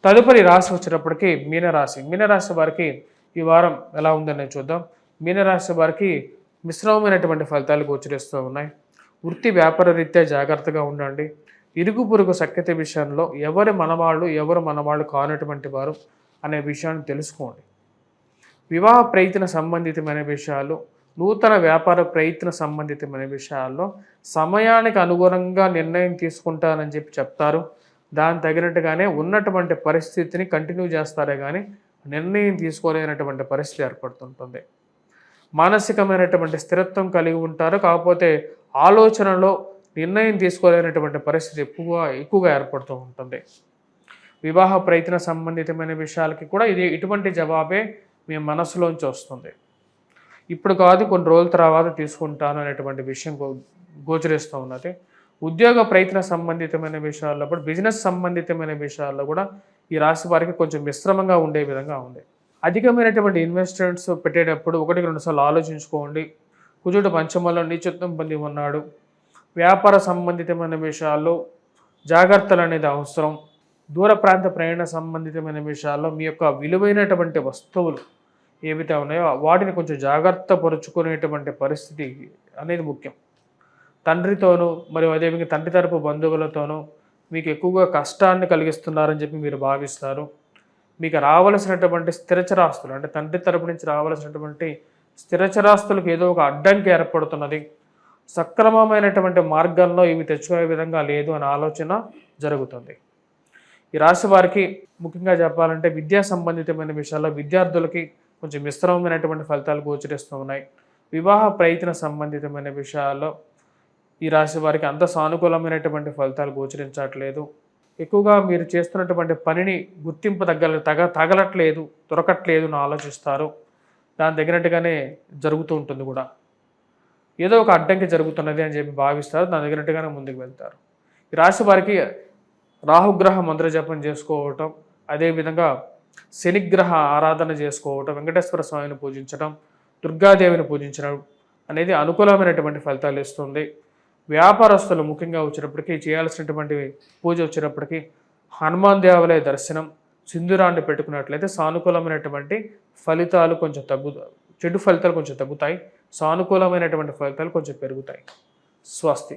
తదుపరి రాశి వచ్చేటప్పటికి మీనరాశి. మీనరాశి వారికి ఈ వారం ఎలా ఉందని చూద్దాం. మీనరాశి వారికి మిశ్రమమైనటువంటి ఫలితాలు గోచరిస్తూ ఉన్నాయి. వృత్తి వ్యాపార రీత్యా జాగ్రత్తగా ఉండండి. ఇరుగు పొరుగు సఖ్యత విషయంలో ఎవరు మనవాళ్ళు కానటువంటి వారు అనే విషయాన్ని తెలుసుకోండి. వివాహ ప్రయత్న సంబంధితమైన విషయాలు, నూతన వ్యాపార ప్రయత్న సంబంధితమైన విషయాల్లో సమయానికి అనుగుణంగా నిర్ణయం తీసుకుంటానని చెప్తారు. దాని తగినట్టుగానే ఉన్నటువంటి పరిస్థితిని కంటిన్యూ చేస్తారే కానీ నిర్ణయం తీసుకోలేనటువంటి పరిస్థితి ఏర్పడుతుంటుంది. మానసికమైనటువంటి స్థిరత్వం కలిగి ఉంటారు, కాకపోతే ఆలోచనలో నిర్ణయం తీసుకోలేనటువంటి పరిస్థితి ఎక్కువగా ఏర్పడుతూ ఉంటుంది. వివాహ ప్రయత్న సంబంధితమైన విషయాలకి కూడా ఇటువంటి జవాబే మీ మనసులోంచి వస్తుంది. ఇప్పుడు కాదు, కొన్ని రోజుల తర్వాత తీసుకుంటాను అనేటువంటి విషయం గోచరిస్తూ ఉన్నది. ఉద్యోగ ప్రయత్న సంబంధితమైన విషయాల్లో కూడా, బిజినెస్ సంబంధితమైన విషయాల్లో కూడా ఈ రాశి వారికి కొంచెం మిశ్రమంగా ఉండే విధంగా ఉంది. అధికమైనటువంటి ఇన్వెస్ట్మెంట్స్ పెట్టేటప్పుడు 1-2 సార్లు ఆలోచించుకోండి. కుజుడు పంచమంలో నీచత్వం పొంది ఉన్నాడు. వ్యాపార సంబంధితమైన విషయాల్లో జాగ్రత్తలు అనేది అవసరం. దూర ప్రాంత ప్రయాణ సంబంధితమైన విషయాల్లో మీ యొక్క విలువైనటువంటి వస్తువులు ఏవైతే ఉన్నాయో వాటిని కొంచెం జాగ్రత్త పరుచుకునేటువంటి పరిస్థితి అనేది ముఖ్యం. తండ్రితోనూ మరియు అదేవిధంగా తండ్రి తరపు బంధువులతోనూ మీకు ఎక్కువగా కష్టాన్ని కలిగిస్తున్నారని చెప్పి మీరు భావిస్తారు. మీకు రావలసినటువంటి స్థిరచరాస్తులు, అంటే తండ్రి తరపు నుంచి రావలసినటువంటి స్థిరచరాస్తులకు ఏదో ఒక అడ్డంకి ఏర్పడుతున్నది. సక్రమమైనటువంటి మార్గంలో ఇవి తెచ్చుకునే విధంగా లేదు అనే ఆలోచన జరుగుతుంది. ఈ రాశి వారికి ముఖ్యంగా చెప్పాలంటే విద్యా సంబంధితమైన విషయాల్లో విద్యార్థులకి కొంచెం మిశ్రమమైనటువంటి ఫలితాలు గోచరిస్తూ ఉన్నాయి. వివాహ ప్రయత్న సంబంధితమైన విషయాల్లో ఈ రాశి వారికి అంత సానుకూలమైనటువంటి ఫలితాలు గోచరించట్లేదు. ఎక్కువగా మీరు చేస్తున్నటువంటి పనిని గుర్తింపు తగలట్లేదు, దొరకట్లేదు అని ఆలోచిస్తారు. దాని తగినట్టుగానే జరుగుతూ ఉంటుంది కూడా. ఏదో ఒక అడ్డంకి జరుగుతున్నది అని చెప్పి భావిస్తారు, దాని తగినట్టుగానే ముందుకు వెళ్తారు. ఈ రాశి వారికి రాహుగ్రహ మంత్రజపం చేసుకోవటం, అదేవిధంగా శనిగ్రహ ఆరాధన చేసుకోవటం, వెంకటేశ్వర స్వామిని పూజించడం, దుర్గాదేవిని పూజించడం అనేది అనుకూలమైనటువంటి ఫలితాలు ఇస్తుంది. వ్యాపారస్తులు ముఖ్యంగా వచ్చేటప్పటికి చేయాల్సినటువంటి పూజ వచ్చేటప్పటికి హనుమాన్ దేవాలయ దర్శనం, సింధూరాన్ని పెట్టుకున్నట్లయితే సానుకూలమైనటువంటి ఫలితాలు కొంచెం చెడు ఫలితాలు కొంచెం తగ్గుతాయి, సానుకూలమైనటువంటి ఫలితాలు కొంచెం పెరుగుతాయి. స్వస్తి.